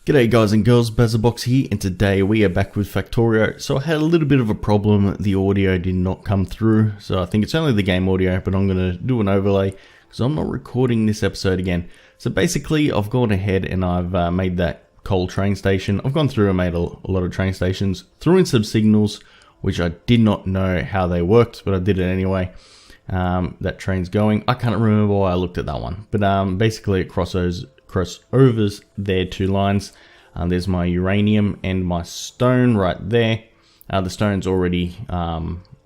G'day guys and girls, Bazzabox here, and today we are back with Factorio. So I had a little bit of a problem, the audio did not come through, so I think it's only the game audio, but I'm going to do an overlay, because I'm not recording this episode again. So basically, I've gone ahead and I've made that coal train station. I've gone through and made a lot of train stations, threw in some signals, which I did not know how they worked, but I did it anyway. That train's going. I can't remember why I looked at that one, but basically it crossovers their two lines. There's my uranium and my stone right there. The stone's already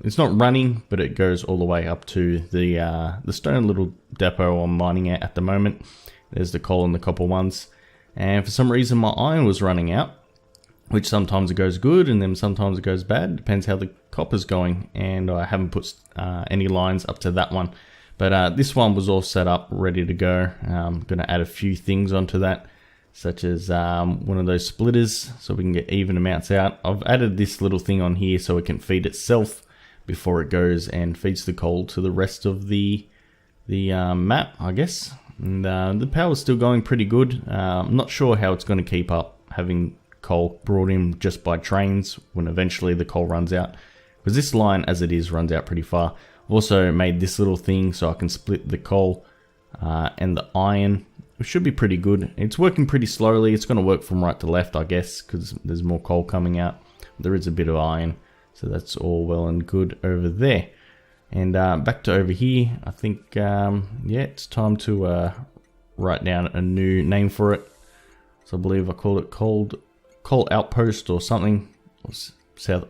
it's not running, but it goes all the way up to the stone little depot I'm mining at the moment. There's the coal and the copper ones, and for some reason my iron was running out, which sometimes it goes good and then sometimes it goes bad, depends how the copper's going, and I haven't put any lines up to that one. But this one was all set up, ready to go. I'm going to add a few things onto that, such as one of those splitters, so we can get even amounts out. I've added this little thing on here so it can feed itself before it goes and feeds the coal to the rest of the map, I guess. And the power's still going pretty good. I'm not sure how it's going to keep up having coal brought in just by trains when eventually the coal runs out, because this line as it is runs out pretty far. I've also made this little thing so I can split the coal and the iron, which should be pretty good. It's working pretty slowly. It's going to work from right to left, I guess, because there's more coal coming out. There is a bit of iron, so that's all well and good over there. And back to over here, I think, yeah, it's time to write down a new name for it. So I believe I call it Coal Outpost or something.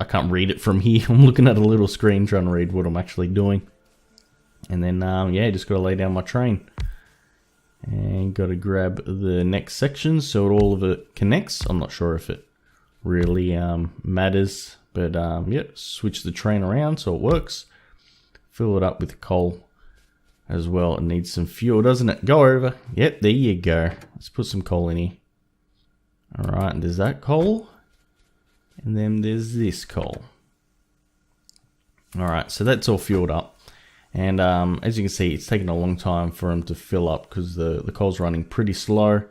I can't read it from here. I'm looking at a little screen trying to read what I'm actually doing. And then, yeah, just got to lay down my train. And got to grab the next section so all of it connects. I'm not sure if it really matters. But, yeah, switch the train around so it works. Fill it up with coal as well. It needs some fuel, doesn't it? Go over. Yep, there you go. Let's put some coal in here. Alright, and there's that coal. And then there's this coal. Alright, so that's all fueled up. And as you can see, it's taking a long time for them to fill up because the coal's running pretty slow.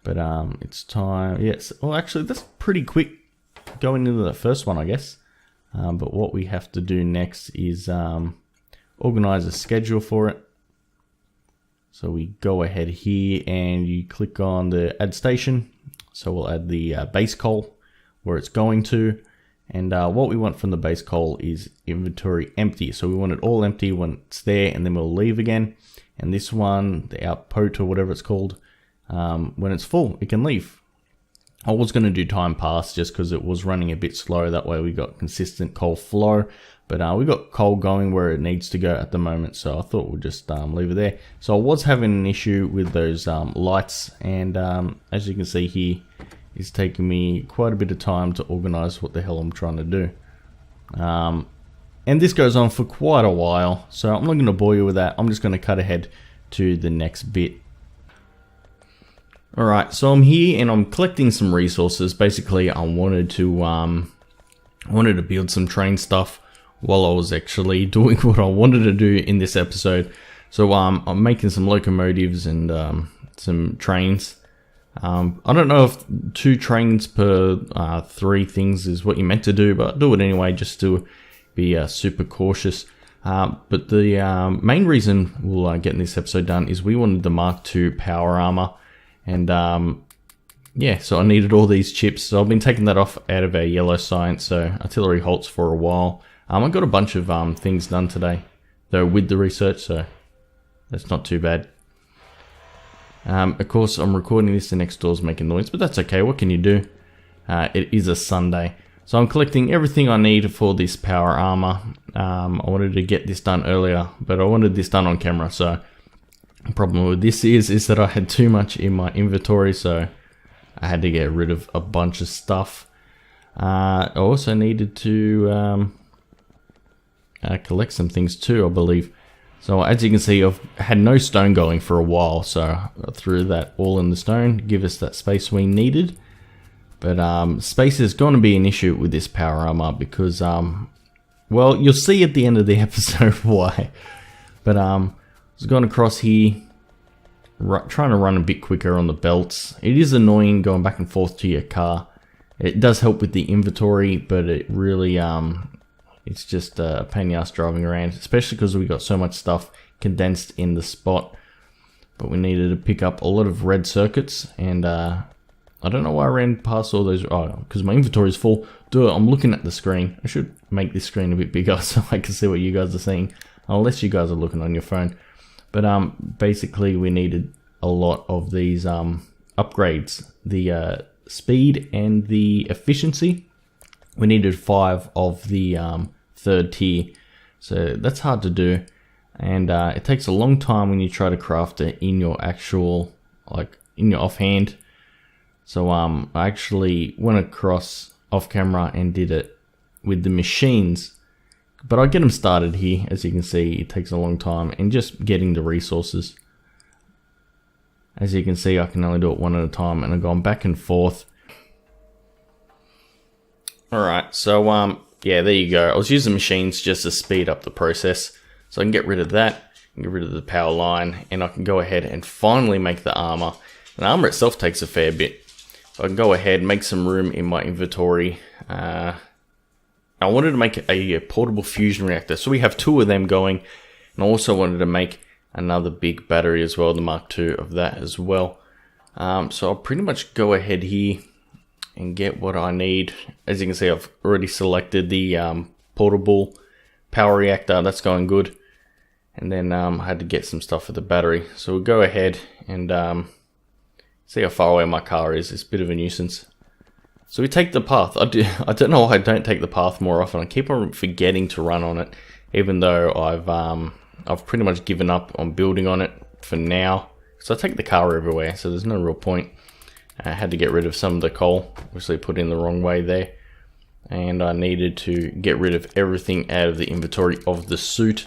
But it's time. Yes, well, actually, that's pretty quick going into the first one, I guess. But what we have to do next is organize a schedule for it. So we go ahead here and you click on the add station. So we'll add the base coal where it's going to, and what we want from the base coal is inventory empty. So we want it all empty when it's there, and then we'll leave again. And this one, the output or whatever it's called, when it's full, it can leave. I was going to do time pass just because it was running a bit slow. That way we got consistent coal flow, but we got coal going where it needs to go at the moment. So I thought we'll just leave it there. So I was having an issue with those lights, and as you can see here, it's taking me quite a bit of time to organize what the hell I'm trying to do. And this goes on for quite a while, so I'm not going to bore you with that. I'm just going to cut ahead to the next bit. Alright, so I'm here and I'm collecting some resources. Basically, I wanted to build some train stuff while I was actually doing what I wanted to do in this episode. So I'm making some locomotives and some trains. I don't know if 2 trains per 3 things is what you're meant to do, but do it anyway just to be super cautious. But the main reason we'll getting this episode done is we wanted the Mark II power armor, and yeah, so I needed all these chips. So I've been taking that off out of our yellow science, so artillery halts for a while. I got a bunch of things done today, though, with the research, so that's not too bad. Of course, I'm recording this, the next door's making noise, but that's okay. What can you do? It is a Sunday. So I'm collecting everything I need for this power armor. I wanted to get this done earlier, but I wanted this done on camera. So the problem with this is that I had too much in my inventory, so I had to get rid of a bunch of stuff. I also needed to collect some things too, I believe. So as you can see, I've had no stone going for a while, so I threw that all in the stone to give us that space we needed. But space is going to be an issue with this power armor because, well, you'll see at the end of the episode why. But I was going across here, trying to run a bit quicker on the belts. It is annoying going back and forth to your car. It does help with the inventory, but it really, it's just a pain in the ass driving around, especially because we got so much stuff condensed in the spot. But we needed to pick up a lot of red circuits, and I don't know why I ran past all those. Oh, because my inventory is full. Duh, I'm looking at the screen. I should make this screen a bit bigger so I can see what you guys are seeing, unless you guys are looking on your phone. But basically we needed a lot of these upgrades, the speed and the efficiency. We needed 5 of the 3rd tier, so that's hard to do, and it takes a long time when you try to craft it in your actual, like in your offhand. So I actually went across off camera and did it with the machines, but I get them started here. As you can see, it takes a long time, and just getting the resources. As you can see, I can only do it one at a time, and I'm going back and forth. Alright, so yeah, there you go. I was using machines just to speed up the process, so I can get rid of that, get rid of the power line, and I can go ahead and finally make the armor. The armor itself takes a fair bit. So I can go ahead and make some room in my inventory. I wanted to make a portable fusion reactor, so we have 2 of them going, and I also wanted to make another big battery as well, the Mark II of that as well. So I'll pretty much go ahead here and get what I need. As you can see, I've already selected the portable power reactor. That's going good. And then I had to get some stuff for the battery. So we'll go ahead and see how far away my car is. It's a bit of a nuisance. So we take the path. I don't know why I don't take the path more often. I keep on forgetting to run on it, even though I've pretty much given up on building on it for now. So I take the car everywhere, so there's no real point. I had to get rid of some of the coal, obviously put in the wrong way there. And I needed to get rid of everything out of the inventory of the suit,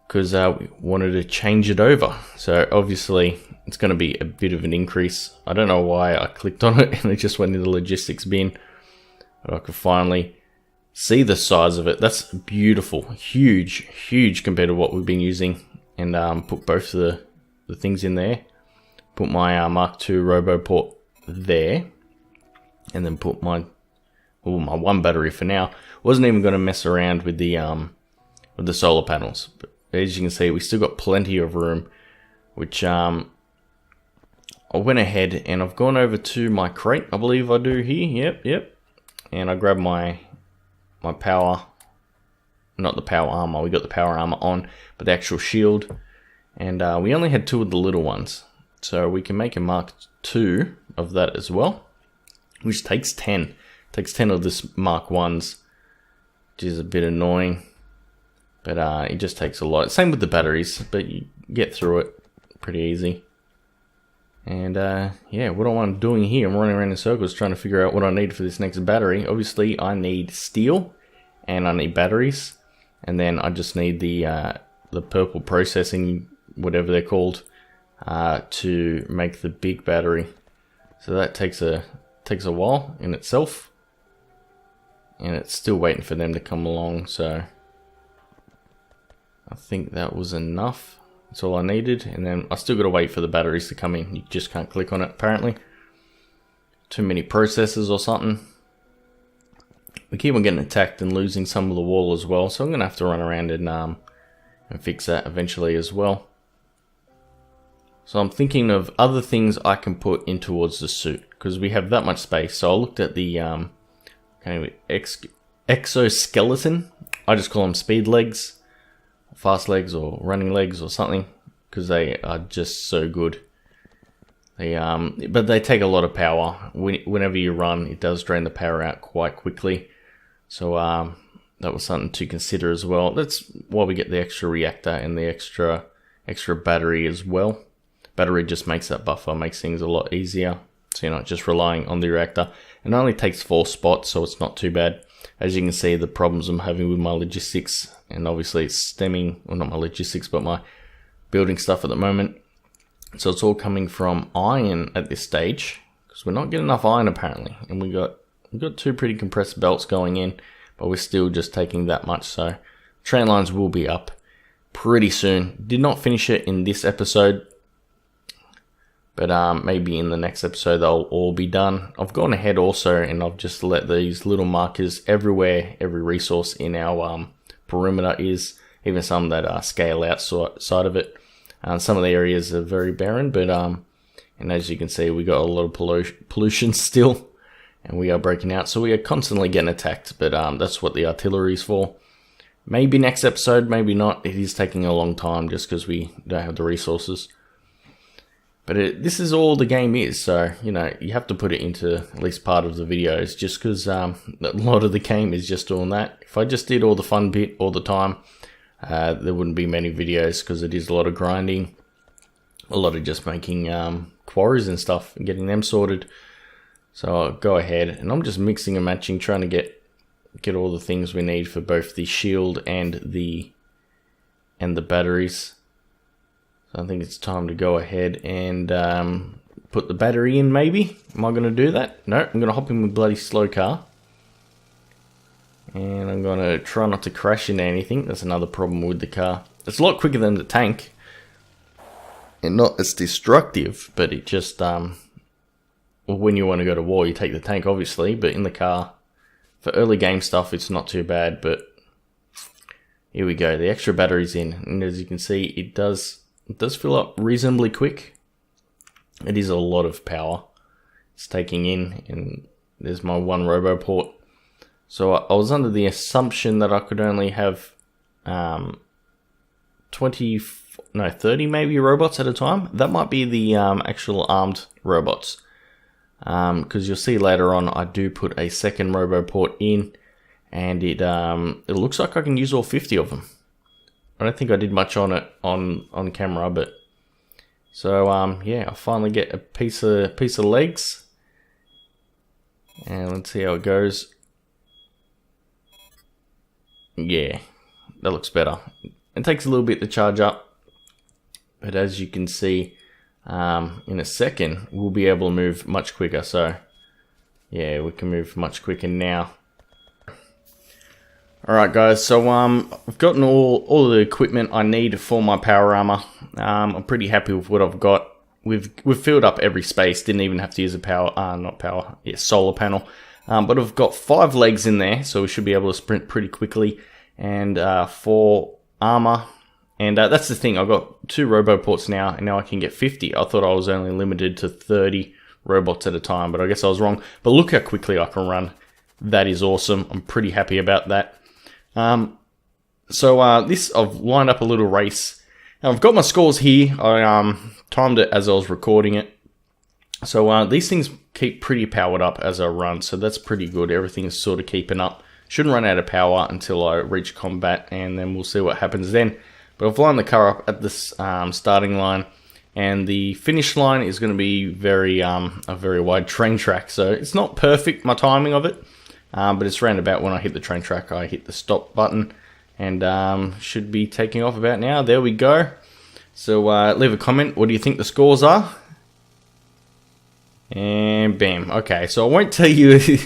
because we wanted to change it over. So obviously it's going to be a bit of an increase. I don't know why I clicked on it and it just went in the logistics bin. But I could finally see the size of it. That's beautiful, huge compared to what we've been using. And put both the things in there. Put my Mark II RoboPort there, and then put my one battery for now. Wasn't even going to mess around with the solar panels, but as you can see, we still got plenty of room, which I went ahead and I've gone over to my crate. I believe I do here. Yep. And I grabbed my power, not the power armor. We got the power armor on, but the actual shield, and we only had 2 of the little ones. So we can make a Mark II of that as well, which takes 10. It takes 10 of this Mark 1s, which is a bit annoying, but it just takes a lot. Same with the batteries, but you get through it pretty easy. And yeah, what I'm doing here, I'm running around in circles trying to figure out what I need for this next battery. Obviously, I need steel, and I need batteries, and then I just need the purple processing, whatever they're called, to make the big battery. So that takes a while in itself, and it's still waiting for them to come along. So I think that was enough. That's all I needed, and then I still got to wait for the batteries to come in. You just can't click on it apparently. Too many processors or something. We keep on getting attacked and losing some of the wall as well, so I'm gonna have to run around and fix that eventually as well. So I'm thinking of other things I can put in towards the suit, because we have that much space. So I looked at the exoskeleton. I just call them speed legs, fast legs, or running legs, or something, because they are just so good. But they take a lot of power. Whenever you run, it does drain the power out quite quickly. So that was something to consider as well. That's why we get the extra reactor and the extra battery as well. Battery just makes that buffer, makes things a lot easier, so you're not just relying on the reactor. It only takes 4 spots, so it's not too bad. As you can see, the problems I'm having with my logistics, and obviously it's stemming, well, not my logistics, but my building stuff at the moment. So it's all coming from iron at this stage, because we're not getting enough iron apparently, and we've got 2 pretty compressed belts going in, but we're still just taking that much. So train lines will be up pretty soon. Did not finish it in this episode. but maybe in the next episode they'll all be done. I've gone ahead also and I've just let these little markers everywhere, every resource in our perimeter is, even some that scale outside of it. Some of the areas are very barren, but and as you can see, we got a lot of pollution still, and we are breaking out, so we are constantly getting attacked, but that's what the artillery is for. Maybe next episode, maybe not. It is taking a long time just because we don't have the resources. But this is all the game is, so, you know, you have to put it into at least part of the videos, just because a lot of the game is just doing that. If I just did all the fun bit all the time, there wouldn't be many videos, because it is a lot of grinding, a lot of just making quarries and stuff, and getting them sorted. So I'll go ahead, and I'm just mixing and matching, trying to get all the things we need for both the shield and the batteries. So I think it's time to go ahead and put the battery in, maybe. Am I going to do that? No, I'm going to hop in my bloody slow car. And I'm going to try not to crash into anything. That's another problem with the car. It's a lot quicker than the tank. And not as destructive, but it just, well, when you want to go to war, you take the tank, obviously. But in the car, for early game stuff, it's not too bad. But here we go. The extra battery's in. And as you can see, it does fill up reasonably quick. It is a lot of power it's taking in, and there's my one robo port. So I was under the assumption that I could only have 30 maybe robots at a time. That might be the actual armed robots, because you'll see later on I do put a second robo port in, and it looks like I can use all 50 of them. I don't think I did much on it on camera, but so yeah, I finally get a piece of legs, and let's see how it goes. Yeah, that looks better. It takes a little bit to charge up, but as you can see, in a second we'll be able to move much quicker. So yeah, we can move much quicker now. Alright guys, so I've gotten all the equipment I need for my power armor. I'm pretty happy with what I've got. We've filled up every space, didn't even have to use a solar panel. But I've got 5 legs in there, so we should be able to sprint pretty quickly, and 4 armor. And that's the thing, I've got 2 robo ports now, and now I can get 50. I thought I was only limited to 30 robots at a time, but I guess I was wrong. But look how quickly I can run. That is awesome. I'm pretty happy about that. This, I've lined up a little race. Now I've got my scores here. I timed it as I was recording it. So these things keep pretty powered up as I run, so that's pretty good. Everything's sort of keeping up. Shouldn't run out of power until I reach combat, and then we'll see what happens then. But I've lined the car up at this starting line, and the finish line is going to be a very wide train track. So it's not perfect, my timing of it, but it's round about when I hit the train track, I hit the stop button, and should be taking off about now. There we go. So leave a comment. What do you think the scores are? And bam. Okay, so I won't tell you.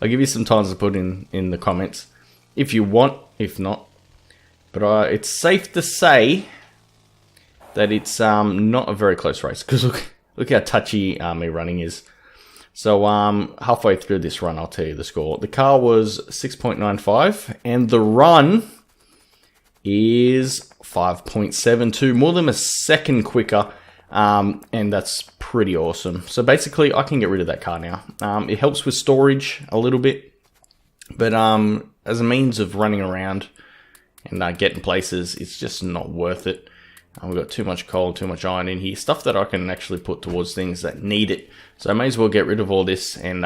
I'll give you some time to put in the comments if you want, if not. But it's safe to say that it's not a very close race, because look how touchy me running is. So halfway through this run, I'll tell you the score. The car was 6.95, and the run is 5.72, more than a second quicker. And that's pretty awesome. So basically I can get rid of that car now. It helps with storage a little bit, but as a means of running around and getting places, it's just not worth it. We've got too much coal, too much iron in here, stuff that I can actually put towards things that need it. So I may as well get rid of all this and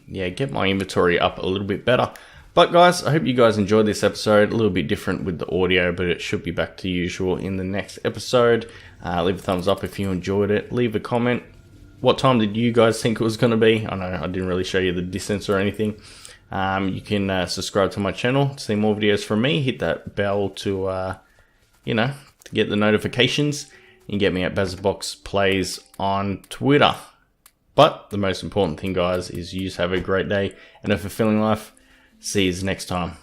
yeah, get my inventory up a little bit better. But guys, I hope you guys enjoyed this episode. A little bit different with the audio, but it should be back to usual in the next episode. Leave a thumbs up if you enjoyed it. Leave a comment. What time did you guys think it was going to be? I know I didn't really show you the distance or anything. You can subscribe to my channel to see more videos from me. Hit that bell to, to get the notifications. You can get me at BazzaBox Plays on Twitter. But the most important thing, guys, is you just have a great day and a fulfilling life. See you next time.